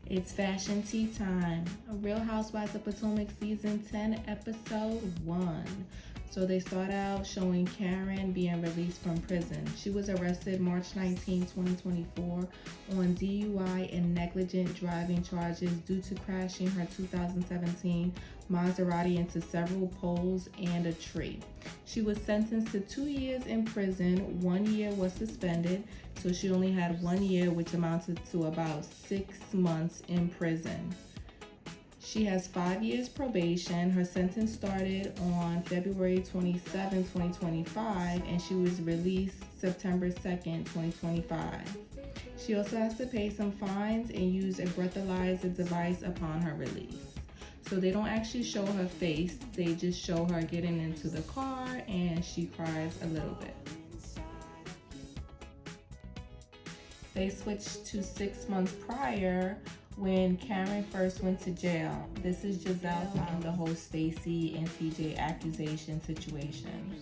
It's fashion tea time. A Real Housewives of Potomac season 10, episode 1. So they start out showing Karen being released from prison. She was arrested March 19, 2024 on DUI and negligent driving charges due to crashing her 2017 Maserati into several poles and a tree. She was sentenced to 2 years in prison. 1 year was suspended, so she only had 1 year, which amounted to about 6 months in prison. She has 5 years probation. Her sentence started on February 27, 2025, and she was released September 2nd, 2025. She also has to pay some fines and use a breathalyzer device upon her release. So they don't actually show her face, they just show her getting into the car and she cries a little bit. They switched to 6 months prior when Karen first went to jail. This is Giselle on the whole Stacey and TJ accusation situation.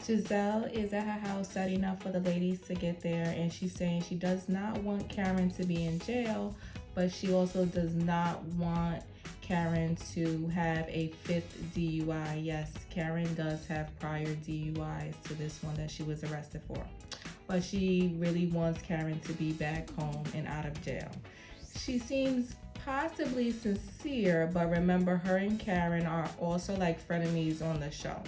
Giselle is at her house setting up for the ladies to get there, and she's saying she does not want Karen to be in jail, but she also does not want Karen to have a 5th DUI. Yes, Karen does have prior DUIs to this one that she was arrested for. But she really wants Karen to be back home and out of jail. She seems possibly sincere, but remember, her and Karen are also like frenemies on the show.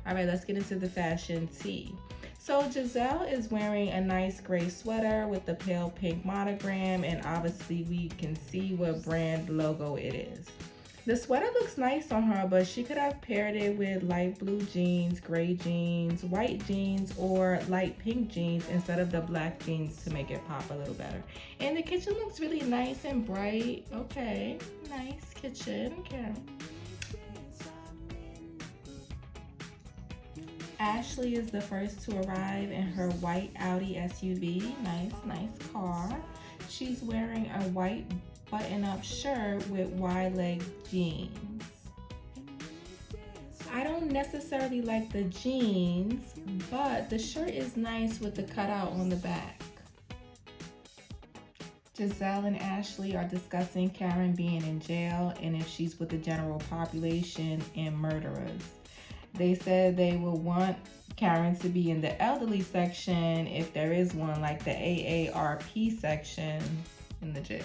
All right, let's get into the fashion tea. So Giselle is wearing a nice gray sweater with the pale pink monogram, and obviously we can see what brand logo it is. The sweater looks nice on her, but she could have paired it with light blue jeans, gray jeans, white jeans, or light pink jeans instead of the black jeans to make it pop a little better. And the kitchen looks really nice and bright. Okay, nice kitchen. Okay. Ashley is the first to arrive in her white Audi SUV. Nice car. She's wearing a white button-up shirt with wide-leg jeans. I don't necessarily like the jeans, but the shirt is nice with the cutout on the back. Giselle and Ashley are discussing Karen being in jail and if she's with the general population and murderers. They said they will want Karen to be in the elderly section if there is one, like the AARP section in the jail.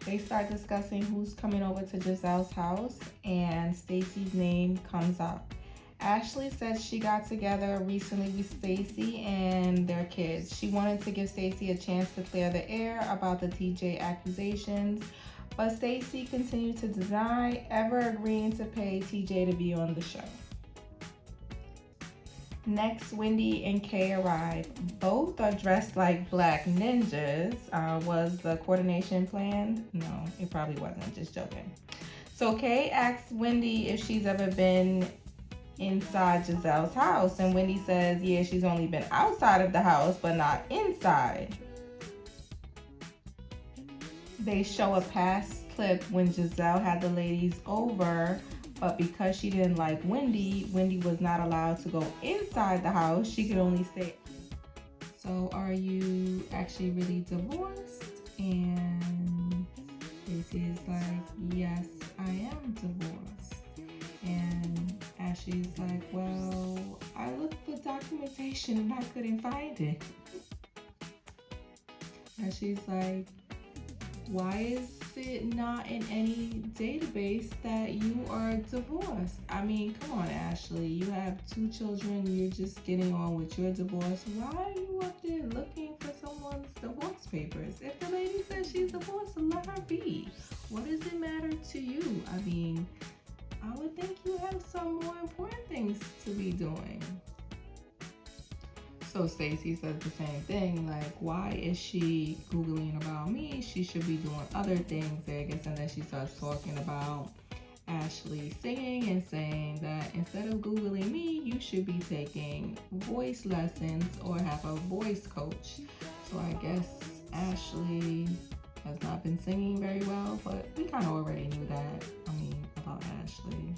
They start discussing who's coming over to Giselle's house, and Stacey's name comes up. Ashley says she got together recently with Stacey and their kids. She wanted to give Stacey a chance to clear the air about the TJ accusations, but Stacey continued to deny ever agreeing to pay TJ to be on the show. Next, Wendy and Kay arrive. Both are dressed like black ninjas. Was the coordination planned? No, it probably wasn't. Just joking. So Kay asks Wendy if she's ever been inside Giselle's house, and Wendy says, yeah, she's only been outside of the house, but not inside. They show a past clip when Giselle had the ladies over, but because she didn't like Wendy, Wendy was not allowed to go inside the house. She could only stay. So are you actually really divorced? And Stacey is like, yes, I am divorced. And Ashley's like, well, I looked for documentation and I couldn't find it. And she's like, why is it not in any database that you are divorced? I mean, come on, Ashley. You have 2 children. You're just getting on with your divorce. Why are you up there looking for someone's divorce papers? If the lady says she's divorced, let her be. What does it matter to you? I mean, I would think you have some more important things to be doing. So Stacey says the same thing, like, why is she Googling about me? She should be doing other things, I guess. And then she starts talking about Ashley singing and saying that instead of Googling me, you should be taking voice lessons or have a voice coach. So I guess Ashley has not been singing very well, but we kind of already knew that, about Ashley.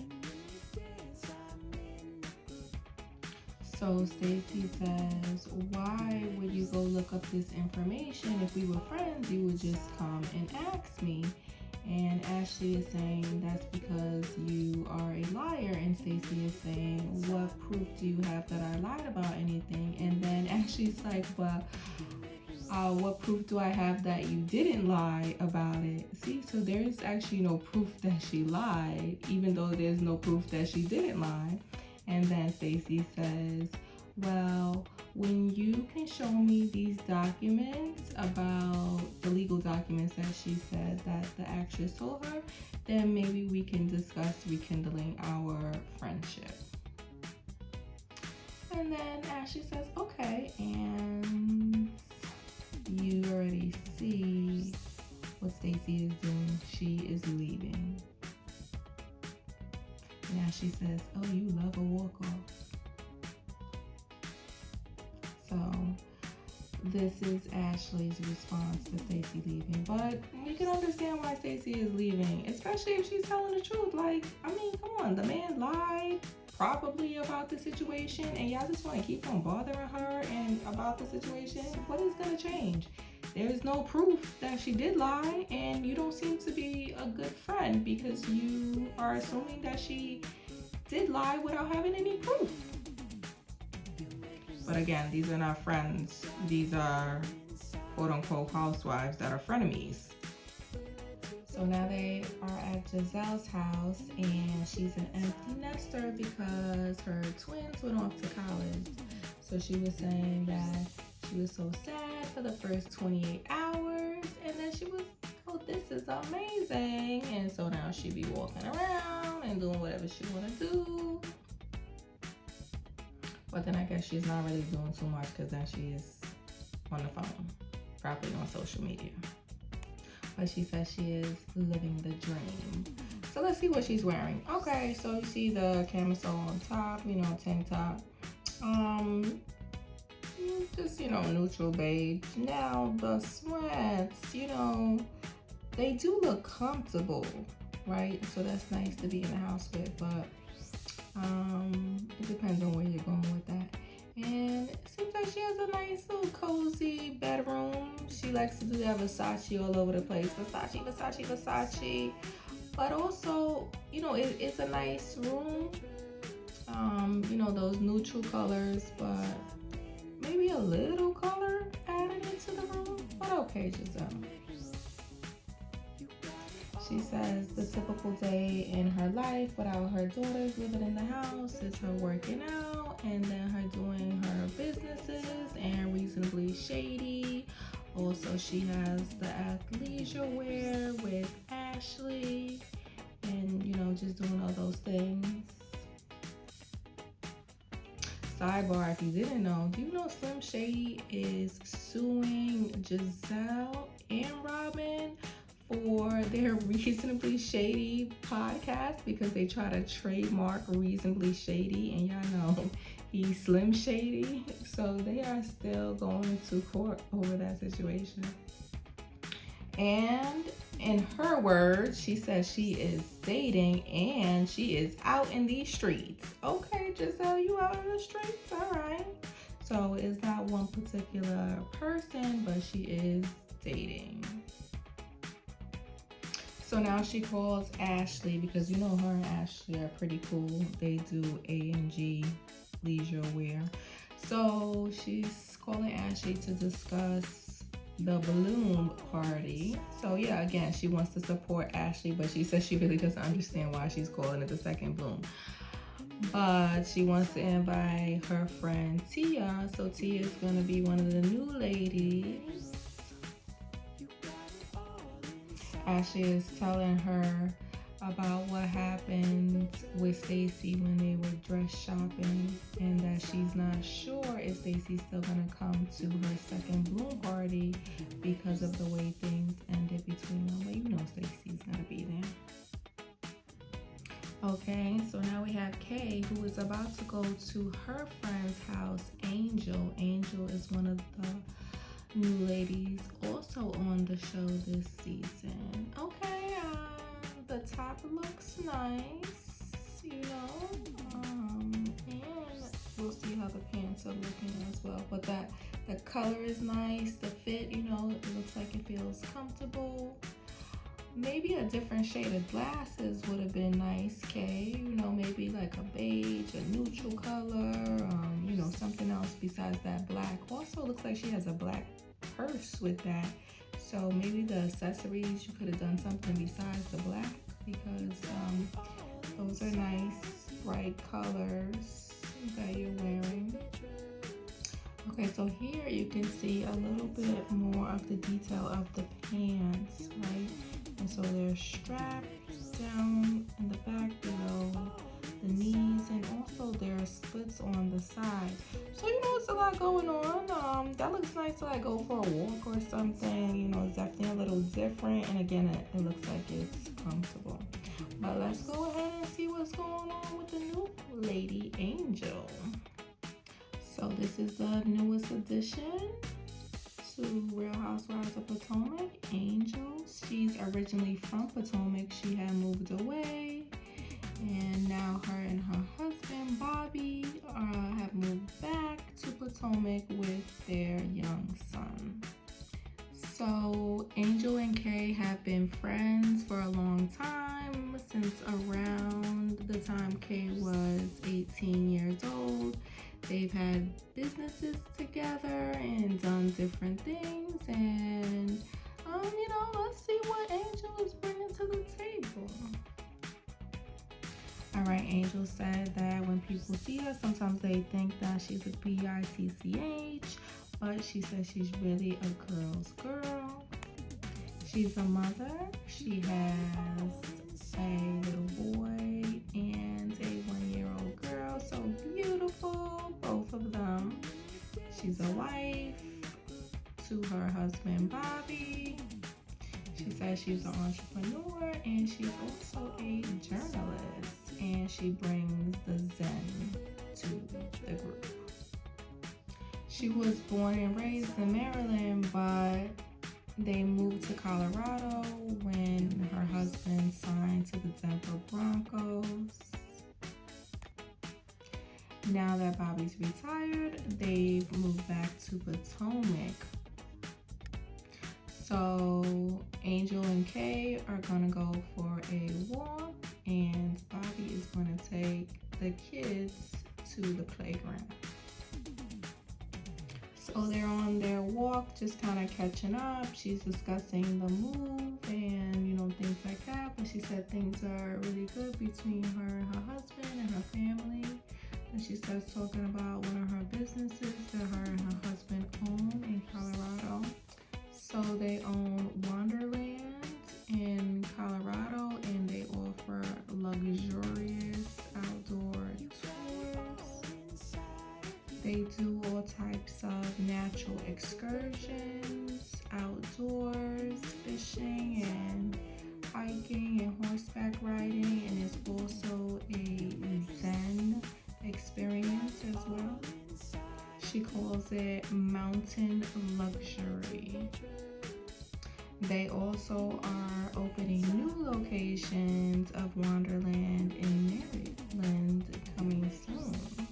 So Stacy says, why would you go look up this information? If we were friends, you would just come and ask me. And Ashley is saying that's because you are a liar. And Stacy is saying, what proof do you have that I lied about anything? And then Ashley's like, well, what proof do I have that you didn't lie about it? See, so there's actually no proof that she lied, even though there's no proof that she didn't lie. And then Stacy says, well, when you can show me these documents about the legal documents that she said that the actress told her, then maybe we can discuss rekindling our friendship. And then Ashley says, okay, and you already see what Stacy is doing. She is leaving. And Ashley says, oh, you love a walk-off. So this is Ashley's response to Stacy leaving. But you can understand why Stacy is leaving, especially if she's telling the truth. Like, I mean, come on, the man lied probably about the situation, and y'all just want to keep on bothering her and about the situation. What is going to change? There's no proof that she did lie, and you don't seem to be a good friend because you are assuming that she did lie without having any proof. But again, these are not friends. These are quote-unquote housewives that are frenemies. So now they are at Giselle's house, and she's an empty nester because her twins went off to college. So she was saying that she was so sad for the first 28 hours, and then she was, oh, this is amazing. And so now she be walking around and doing whatever she want to do. But then I guess she's not really doing too much because then she is on the phone, probably on social media. But she says she is living the dream. So let's see what she's wearing. Okay, so you see the camisole on top, tank top. Just, neutral beige. Now the sweats, they do look comfortable, right? So that's nice to be in the house with, but it depends on where you're going with that. And it seems like she has a nice little cozy bedroom. She likes to do that Versace all over the place. Versace. But also, it's a nice room. Those neutral colors, but maybe a little color added into the room. But okay, Giselle. She says the typical day in her life without her daughters living in the house is her working out and then her doing her businesses and reasonably shady. Also, she has the athleisure wear with Ashley and, just doing all those things. Sidebar, if you didn't know, do you know Slim Shady is suing Giselle and Robin for their Reasonably Shady podcast because they try to trademark Reasonably Shady, and y'all know he's Slim Shady. So they are still going to court over that situation. And in her words, she says she is dating and she is out in these streets. Okay, Giselle, you out in the streets? All right. So it's not one particular person, but she is dating. So now she calls Ashley because her and Ashley are pretty cool. They do A&G leisure wear. So she's calling Ashley to discuss the balloon party. So yeah, again, she wants to support Ashley, but she says she really doesn't understand why she's calling it the second bloom. But she wants to invite her friend Tia. So Tia is going to be one of the new ladies. Ashley is telling her about what happened with Stacy when they were dress shopping and that she's not sure if Stacy's still gonna come to her second bloom party because of the way things ended between them. But Stacy's gonna be there. Okay, so now we have Kay, who is about to go to her friend's house, Angel. Angel is one of the new ladies also on the show this season. Okay, the top looks nice, and we'll see how the pants are looking as well. But the color is nice, the fit, you know, it looks like it feels comfortable. Maybe a different shade of glasses would have been nice, Kay. You know, maybe like a beige, a neutral color, you know, something else besides that black. Also, looks like she has a black purse with that. So maybe the accessories, you could have done something besides the black, because those are nice, bright colors that you're wearing. Okay, so here you can see a little bit more of the detail of the pants, right? And so there's straps down in the back below the knees, and also there are slits on the side. So, you know, it's a lot going on. That looks nice to like go for a walk or something. You know, it's definitely a little different. And again, it looks like it's comfortable. But let's go ahead and see what's going on with the new Lady Angel. So this is the newest addition to Real Housewives of Potomac, Angel. She's originally from Potomac. She had moved away, and now her and her husband Bobby have moved back to Potomac with their young son. So Angel and Kay have been friends for a long time, since around the time Kay was 18 years old. They've had businesses together and done different things, and you know, let's see what Angel is bringing to the table. All right, Angel said that when people see her, sometimes they think that she's a bitch, but she says she's really a girl's girl. She's a mother. She has a little boy and a 1-year-old girl. So beautiful, both of them. She's a wife to her husband Bobby. She says she's an entrepreneur, and she's also a journalist, and she brings the zen to the group. She was born and raised in Maryland, but they moved to Colorado when her husband signed to the Denver Broncos. Now that Bobby's retired, they've moved back to Potomac. So Angel and Kay are gonna go for a walk, and Bobby is gonna take the kids to the playground. So they're on their walk, just kind of catching up. She's discussing the move and, you know, things like that. But she said things are really good between her and her husband and her family. And she starts talking about one of her businesses that her and her husband own in Colorado. So they own Wonderland in Colorado, and they offer luxurious outdoor tours. They do all types of natural excursions, outdoors, fishing and hiking and horseback riding, and it's also a Zen experience as well. She calls it mountain luxury. They also are opening new locations of Wonderland in Maryland coming soon.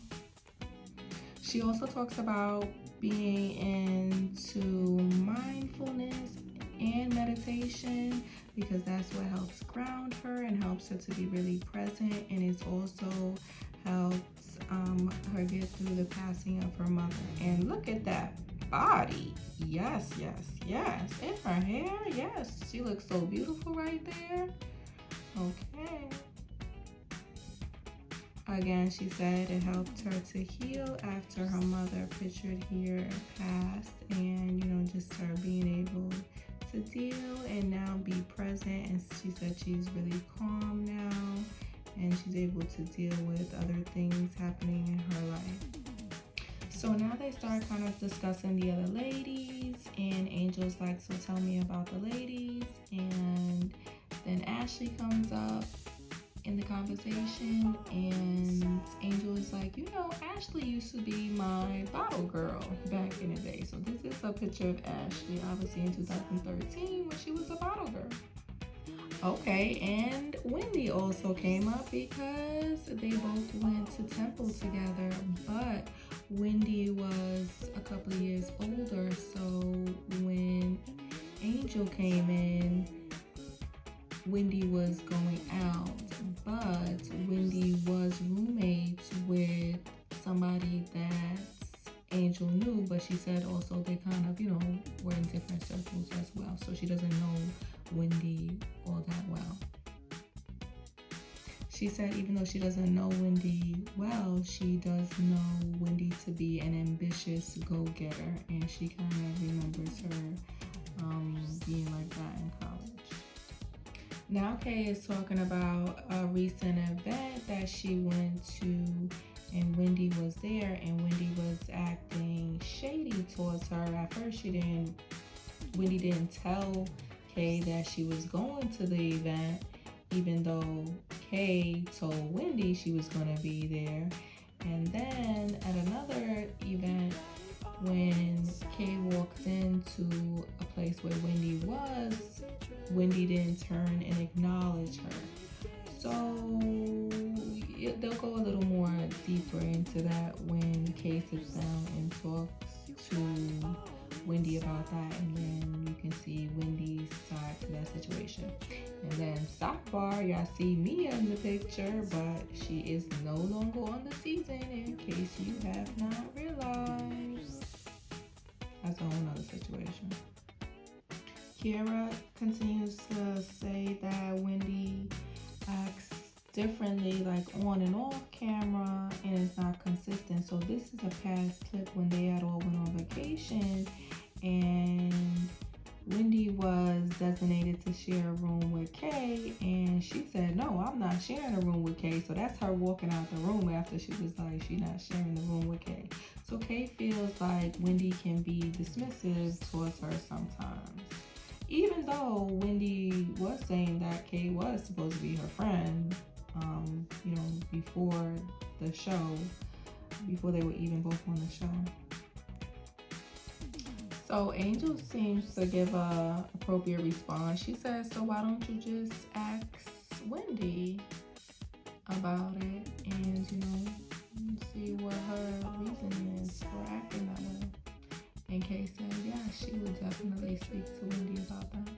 She also talks about being into mindfulness and meditation, because that's what helps ground her and helps her to be really present, and it also helps her get through the passing of her mother. And look at that body. Yes, yes, yes. And her hair, yes. She looks so beautiful right there. Okay. Again, she said it helped her to heal after her mother, pictured here, passed, and, you know, just her being able to deal and now be present. And she said she's really calm now, and she's able to deal with other things happening in her life. So now they start kind of discussing the other ladies, and Angel's like, so tell me about the ladies. And then Ashley comes up in the conversation, and Angel is like, you know, Ashley used to be my bottle girl back in the day. So this is a picture of Ashley, obviously in 2013, when she was a bottle girl. Okay, and Wendy also came up because they both went to Temple together, but Wendy was a couple of years older, so when Angel came in, Wendy was going out, but Wendy was roommates with somebody that Angel knew, but she said also they kind of, were in different circles as well, so she doesn't know Wendy all that well. She said even though she doesn't know Wendy well, she does know Wendy to be an ambitious go-getter, and she kind of remembers her being like that in college. Now Kay is talking about a recent event that she went to, and Wendy was there, and Wendy was acting shady towards her. At first Wendy didn't tell Kay that she was going to the event, even though Kay told Wendy she was going to be there. And then at another event, when Kay walked into a place where Wendy was, Wendy didn't turn and acknowledge her. So they'll go a little more deeper into that when Kay sits down and talks to Wendy about that, and then you can see Wendy's side to that situation. And then sidebar, y'all see Mia in the picture, but she is no longer on the season, in case you have not realized. That's a whole nother situation. Kiara continues to say that Wendy acts differently, like on and off camera, and it's not consistent. So this is a past clip when they had all went on vacation, and Wendy was designated to share a room with Kay, and she said, no, I'm not sharing a room with Kay. So that's her walking out the room after she was like, she's not sharing the room with Kay. So Kay feels like Wendy can be dismissive towards her sometimes. Even though Wendy was saying that Kay was supposed to be her friend, before the show, before they were even both on the show. So Angel seems to give a appropriate response. She says, so why don't you just ask Wendy about it and, see what her reason is for acting that way. And Kay said, yeah, she would definitely speak to Wendy about that.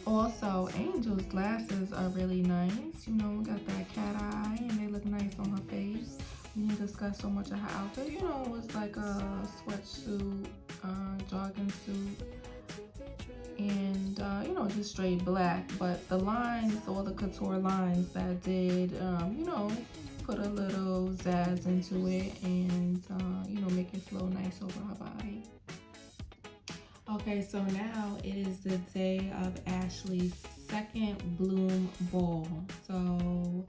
Also, Angel's glasses are really nice. Got that cat eye and they look nice on her face. We didn't discuss so much of her outfit. It was like a sweatsuit, jogging suit, and, just straight black. But the lines, all the couture lines that did, put a little zazz into it and, make it flow nice over her body. Okay, so now it is the day of Ashley's second Bloom Ball. So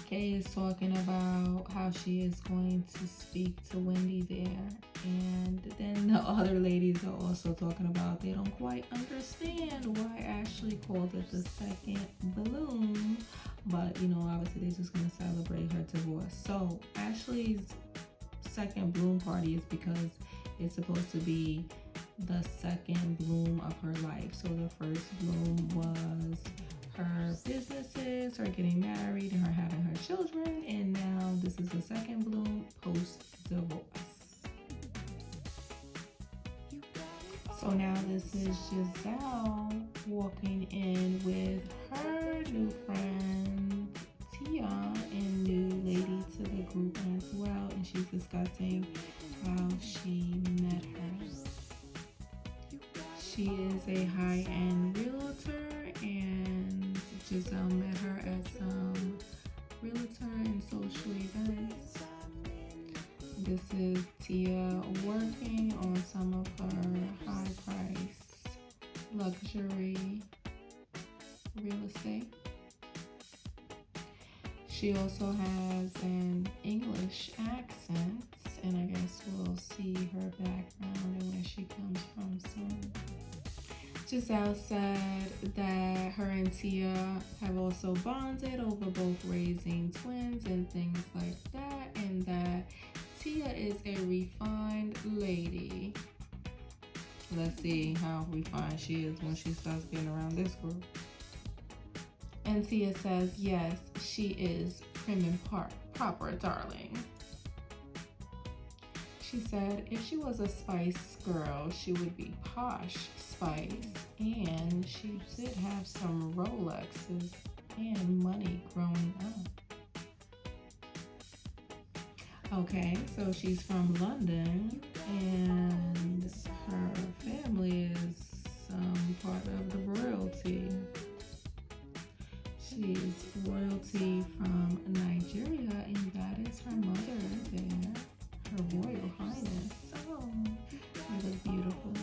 Kay is talking about how she is going to speak to Wendy there. And then the other ladies are also talking about they don't quite understand why Ashley called it the second balloon. But, obviously they're just going to celebrate her divorce. So Ashley's second bloom party is because it's supposed to be the second bloom of her life. So the first bloom was her businesses, her getting married, and her having her children, and now this is the second bloom post-divorce. So now this is Giselle walking in with her new friend Tia and new lady to the group as well, and she's discussing how she met her. She is a high-end realtor, and Giselle met her at some realtor and social events. This is Tia working on some of her high-price luxury real estate. She also has an English accent, and I guess we'll see her background and where she comes from soon. Giselle said that her and Tia have also bonded over both raising twins and things like that, and that Tia is a refined lady. Let's see how refined she is when she starts getting around this group. And Tia says, yes, she is prim and proper, darling. She said if she was a Spice Girl, she would be Posh Spice, and she did have some Rolexes and money growing up. Okay, so she's from London, and her family is part of the royalty. She's royalty from Nigeria, and that is her mother there, her Royal Highness. Oh, they look beautiful.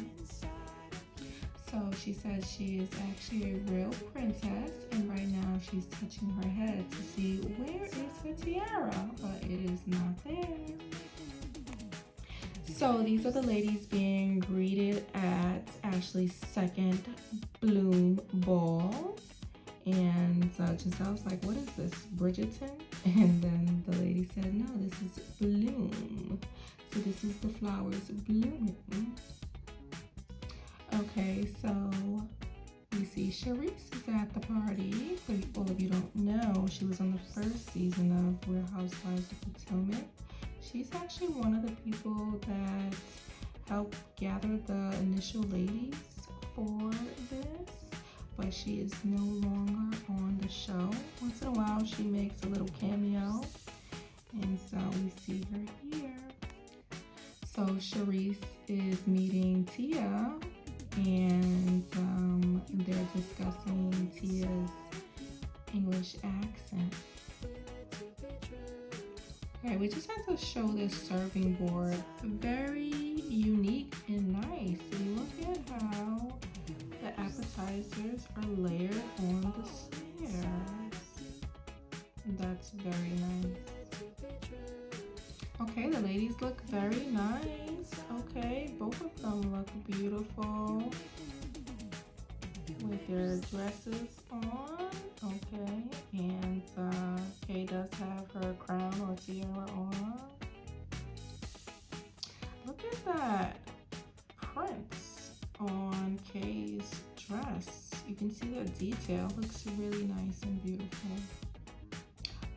So she says she is actually a real princess, and right now she's touching her head to see where is her tiara, but it is not there. So these are the ladies being greeted at Ashley's second Bloom Ball. And Giselle's like, what is this, Bridgerton? And then the lady said, no, this is Bloom. So this is the flowers blooming. Okay, so we see Charisse is at the party. For all of you don't know, she was on the first season of Real Housewives of Potomac. She's actually one of the people that helped gather the initial ladies for this, but she is no longer on the show. Once in a while, she makes a little cameo, and so we see her here. So Charisse is meeting Tia, and they're discussing Tia's English accent. Okay, we just have to show this serving board. Very unique and nice. And look at how the appetizers are layered on the stairs. That's very nice. Okay, the ladies look very nice. Okay, both of them look beautiful with their dresses on. Okay, and Kay does have her crown or tiara on. Look at that prints on Kay's dress. You can see the detail. Looks really nice and beautiful.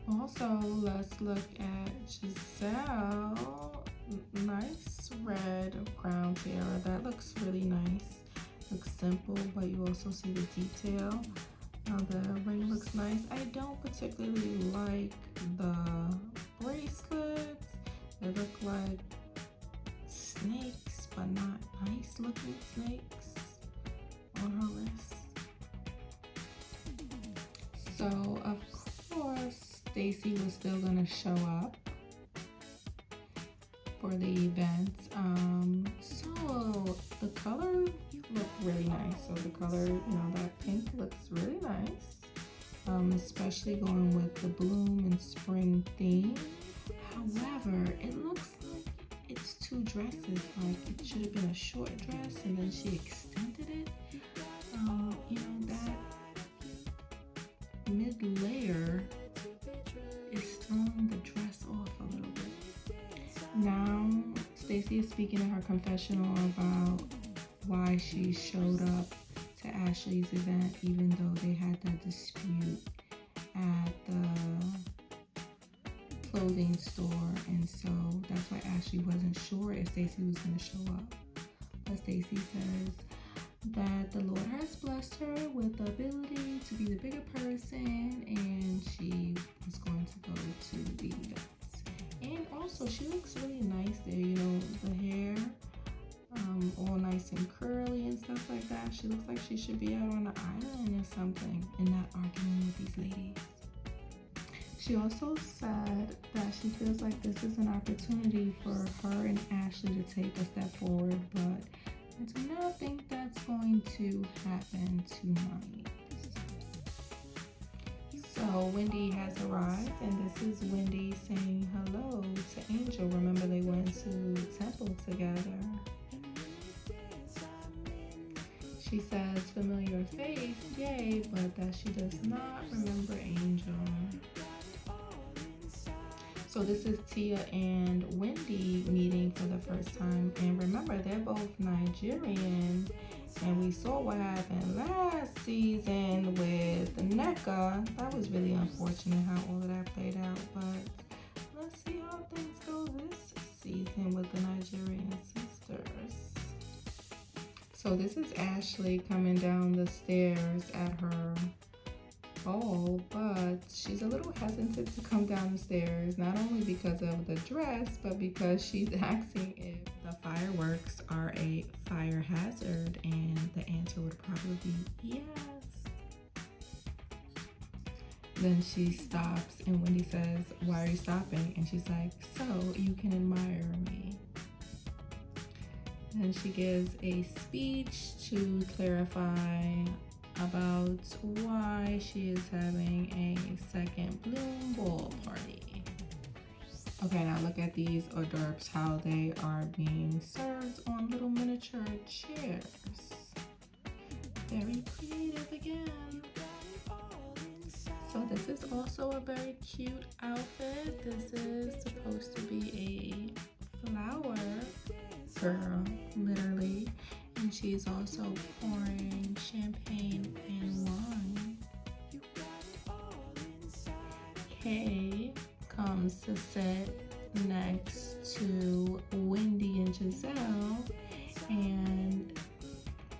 Also, let's look at Giselle. Nice red crown tiara. That looks really nice. Looks simple, but you also see the detail. The ring looks nice. I don't particularly like the bracelets. They look like snakes, but not nice looking snakes on her wrist. So, of course, Stacy was still gonna show up for the event. So the color look really nice. So the color, that pink looks really nice, especially going with the bloom and spring theme. However, it looks like it's two dresses. Like it should have been a short dress and then she extended it. That mid layer is throwing the dress off a little bit. Now, Stacey is speaking in her confessional about why she showed up to Ashley's event even though they had that dispute at the clothing store, and so that's why Ashley wasn't sure if Stacey was going to show up. But Stacey says that the Lord has blessed her with the ability to be the bigger person, and she was going to go to the event. And also, she looks really nice there, the hair all nice and curly and stuff like that. She looks like she should be out on an island or something and not arguing with these ladies. She also said that she feels like this is an opportunity for her and Ashley to take a step forward, but I do not think that's going to happen tonight. So Wendy has arrived, and this is Wendy saying hello to Angel. Remember, they went to temple together. She says familiar face, yay, but that she does not remember Angel. So this is Tia and Wendy meeting for the first time, and remember, they're both Nigerian, and we saw what happened last season with Nneka. That was really unfortunate how all of that played out, but let's see how things go this season with the Nigerian sisters. So this is Ashley coming down the stairs at her ball, but she's a little hesitant to come down the stairs, not only because of the dress, but because she's asking if the fireworks are a fire hazard, and the answer would probably be yes. Then she stops and Wendy says, "Why are you stopping?" And she's like, "So you can admire me." Then she gives a speech to clarify about why she is having a second bloom ball party. Okay, now look at these hors d'oeuvres, how they are being served on little miniature chairs. Very creative again. So this is also a very cute outfit. This is supposed to be a flower girl, literally. And she's also pouring champagne and wine. Kay comes to sit next to Wendy and Giselle, and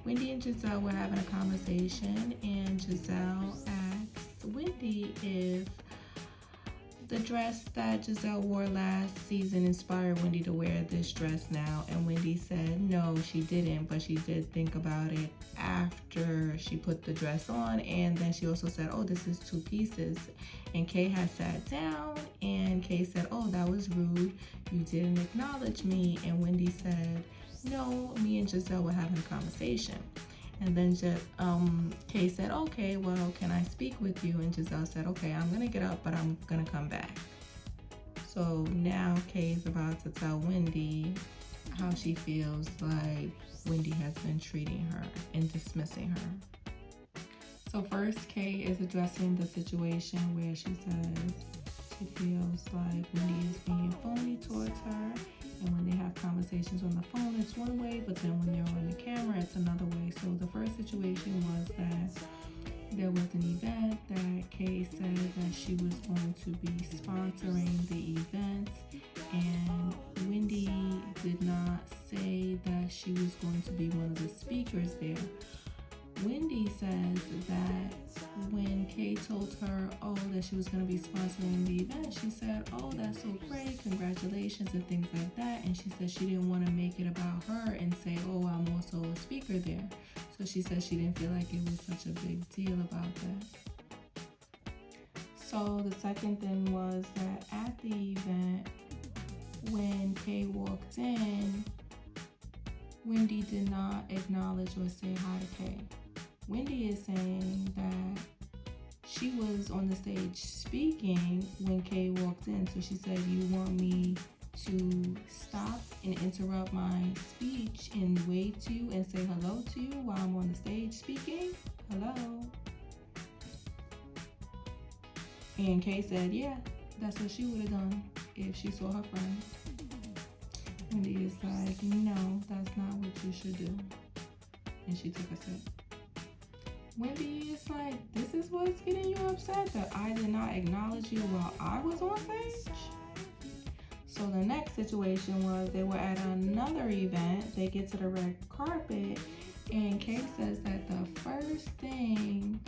Wendy and Giselle were having a conversation, and Giselle asked Wendy if the dress that Giselle wore last season inspired Wendy to wear this dress now, and Wendy said no, she didn't, but she did think about it after she put the dress on. And then she also said, "Oh, this is two pieces." And Kay had sat down, and Kay said, "Oh, that was rude. You didn't acknowledge me." And Wendy said, "No, me and Giselle were having a conversation." And then Kay said, "Okay, well, can I speak with you?" And Giselle said, "Okay, I'm gonna get up, but I'm gonna come back." So now Kay is about to tell Wendy how she feels like Wendy has been treating her and dismissing her. So first, Kay is addressing the situation where she says she feels like Wendy is being phony towards her. And when they have conversations on the phone, it's one way, but then when they're on the camera, it's another way. So the first situation was that there was an event that Kay said that she was going to be sponsoring the event, and Wendy did not say that she was going to be one of the speakers there. Wendy says that when Kay told her, that she was going to be sponsoring the event, she said, "Oh, that's so great, congratulations," and things like that. And she said she didn't want to make it about her and say, "Oh, I'm also a speaker there." So she said she didn't feel like it was such a big deal about that. So the second thing was that at the event, when Kay walked in, Wendy did not acknowledge or say hi to Kay. Wendy is saying that she was on the stage speaking when Kay walked in. So she said, "You want me to stop and interrupt my speech and wave to you and say hello to you while I'm on the stage speaking? Hello?" And Kay said, "Yeah, that's what she would have done if she saw her friend." Wendy is like, "No, that's not what you should do." And she took a sip. Wendy is like, "This is what's getting you upset, that I did not acknowledge you while I was on stage?" So the next situation was they were at another event. They get to the red carpet, and Kay says that the first thing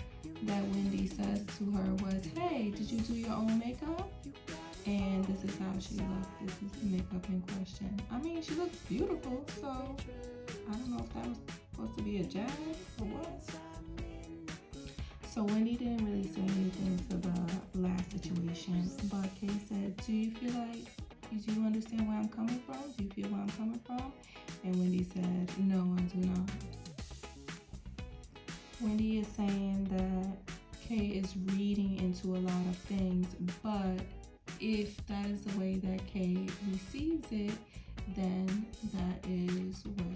that Wendy says to her was, "Hey, did you do your own makeup?" And this is how she looked. This is the makeup in question. I mean, she looks beautiful, so I don't know if that was supposed to be a jab or what. So Wendy didn't really say anything to the last situation, but Kay said, "Do you feel like, do you understand where I'm coming from? Do you feel where I'm coming from?" And Wendy said, "No, I do not." Wendy is saying that Kay is reading into a lot of things, but if that is the way that Kay receives it, then that is the way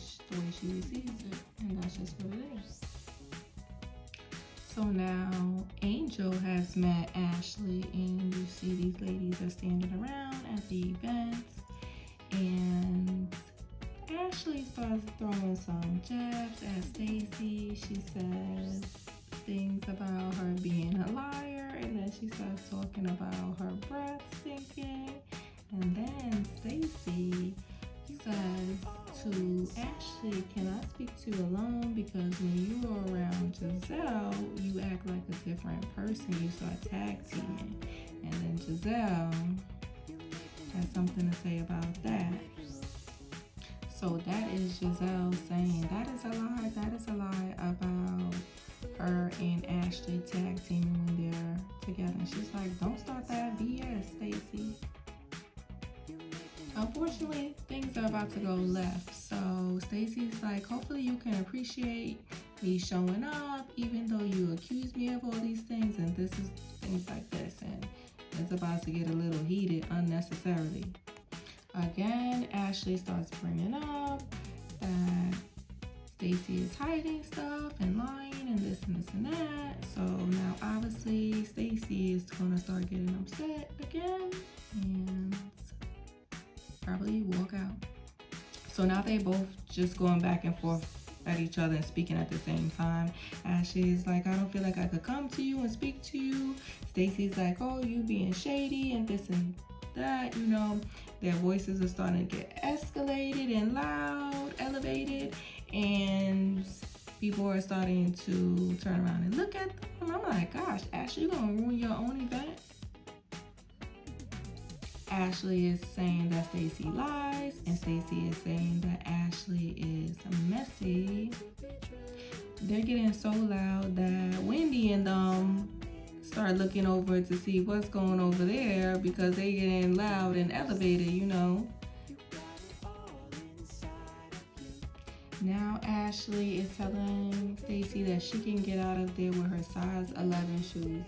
she receives it, and that's just what it is. So now Angel has met Ashley, and you see these ladies are standing around at the event, and Ashley starts throwing some jabs at Stacy. She says things about her being a liar, and then she starts talking about her breath stinking, and then Stacy says hey, can I speak to you alone? Because when you are around Giselle, you act like a different person. You start tag teaming. And then Giselle has something to say about that. So that is Giselle saying that is a lie. That is a lie about her and Ashley tag teaming when they're together. And she's like, don't start that BS, Stacey. Unfortunately, things are about to go left. So Stacey's like, hopefully you can appreciate me showing up, even though you accuse me of all these things, and this is things like this. And it's about to get a little heated unnecessarily. Again, Ashley starts bringing up that Stacey is hiding stuff and lying and this and this and that. So now obviously Stacey is gonna start getting upset again and probably walk out. So now they both just going back and forth at each other and speaking at the same time. Ashley's like, I don't feel like I could come to you and speak to you. Stacey's like, oh, you being shady and this and that, you know. Their voices are starting to get escalated and loud, elevated, and people are starting to turn around and look at them. I'm like, gosh, Ashley, you gonna ruin your own event? Ashley is saying that Stacey lies, and Stacey is saying that Ashley is messy. They're getting so loud that Wendy and them start looking over to see what's going over there because they getting loud and elevated, you know. Now Ashley is telling Stacey that she can get out of there with her size 11 shoes.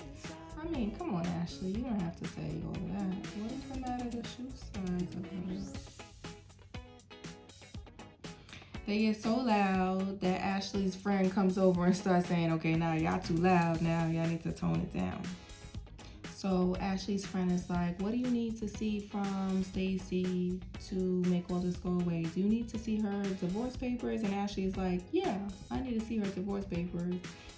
I mean, come on, Ashley, you don't have to say all that. What is the matter with the shoe size of hers? They get so loud that Ashley's friend comes over and starts saying, okay, now y'all too loud. Now y'all need to tone it down. So Ashley's friend is like, what do you need to see from Stacey to make all this go away? Do you need to see her divorce papers? And Ashley's like, yeah, I need to see her divorce papers.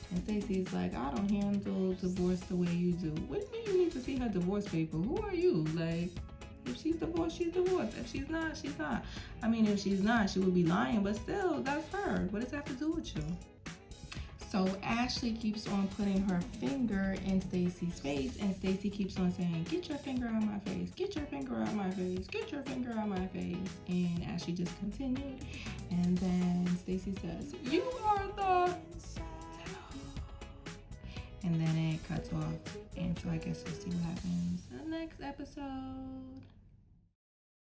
And Stacey's like, I don't handle divorce the way you do. What do you mean you need to see her divorce paper? Who are you? Like, if she's divorced, she's divorced. If she's not, she's not. I mean, if she's not, she would be lying, but still, that's her. What does that have to do with you? So Ashley keeps on putting her finger in Stacey's face, and Stacey keeps on saying, get your finger out my face, get your finger out my face, get your finger out my face. And Ashley just continued. And then Stacey says, you are the... And then it cuts off. And so I guess we'll see what happens in the next episode.